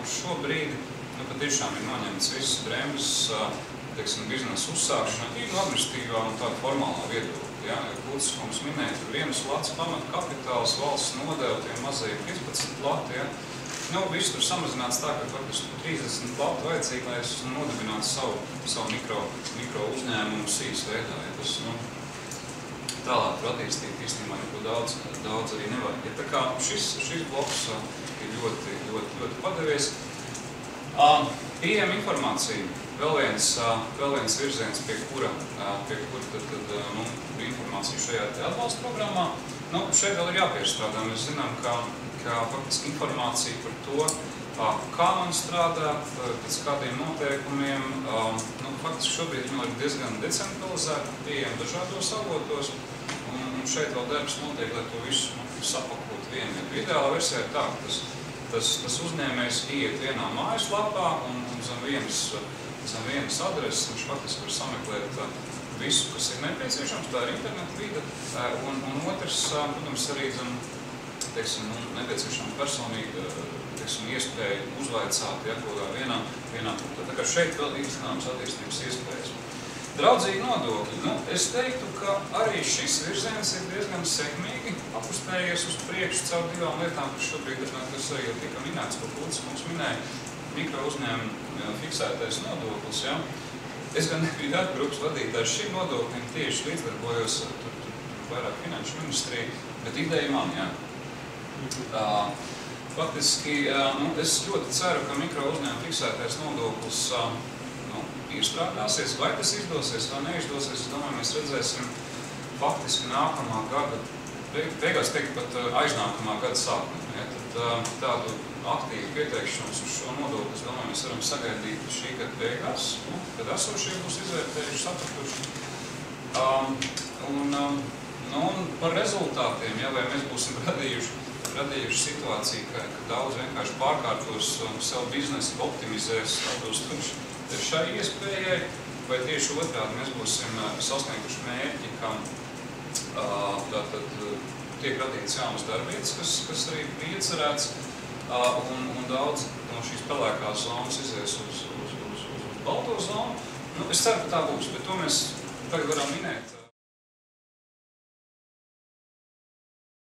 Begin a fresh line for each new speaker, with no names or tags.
šobrīd patiešām ir noņemts visas bremzes, teiksim, biznesa uzsākšana, ir no administratīvā un tāda formālā viedokļa. Ja? Kūtis, ko mums minēja, tur vienas lats pamat kapitāls, valsts nodeva, tie mazie 15 lati. Ja? Viss tur samazināts tā, ka faktiski 30 lati vajadzīgi, lai es nodibinātu savu mikro uzņēmumu sīs veidā. Ja? Tas, tālāk tur attīstīt īstenībā neko daudz arī nevajag. Ja? Tā kā šis bloks ir ļoti padevies. Pieejama informācija. Vēl viens virziens, pie kura tad informācija šajā atbalsta programmā. Šeit vēl ir jāpiestrādā. Mēs zinām, ka faktiski informācija par to, kā man strādāt, pēc kādiem noteikumiem, faktiski šobrīd vēl ir diezgan decentralizēta, pieejama dažādos avotos, un šeit vēl darbs notiek, lai to visu sapakot vienā. Ideālā versijā ir tā, ka tas uzņēmējs iet vienā mājaslapā un zem vienas adreses viņš faktiski var sameklēt visu, kas ir nepieciešams, tā ir interneta vide, un otrs, protams, arī nepieciešama personīga iespēja uzvaicāt, ja, kaut kādā vienā punktā. Tā kā šeit vēl ir zināmas attīstības iespējas. Draudzīgi nodokļi. Es teiktu, ka arī šis virziens ir diezgan sekmīgi apustējies uz priekšu caur divām lietām, kas šobrīd tas arī jau tika minēts, ko Kūtis mums minēja, mikro uzņēmumu fiksētais nodoklis. Ja? Es gan nebiju atgrupas vadītājs šim nodoklim, tieši līdzdarbojos tur vairāk finanšu ministrija, bet ideja man, jā. Faktiski, es ļoti ceru, ka mikro uzņēmumu fiksētais nodoklis iestrādāsies, vai tas izdosies, vai neizdosies. Es domāju, mēs redzēsim faktiski nākamā gada, beigās teikt pat aiznākamā gada sākumā. Ja? Tad tādu aktīvu pieteikšanos uz šo nodokli, es domāju, mēs varam sagaidīt šī gada beigās, kad esošie būs izvērtējuši, sapratuši. Un par rezultātiem, ja, vai mēs būsim radījuši situāciju, ka daudz vienkārši pārkārtos savu biznesu, optimizēs, atbilstoši šai iespējai, vai tieši otrādi mēs būsim sasnieguši mērķi, ka tiek radīts jaunas darbvietas, kas arī bija iecerēts, un daudz no šīs pelēkās zonas izies uz balto zonu. Es ceru, ka tā būs, bet to mēs tagad varam minēt.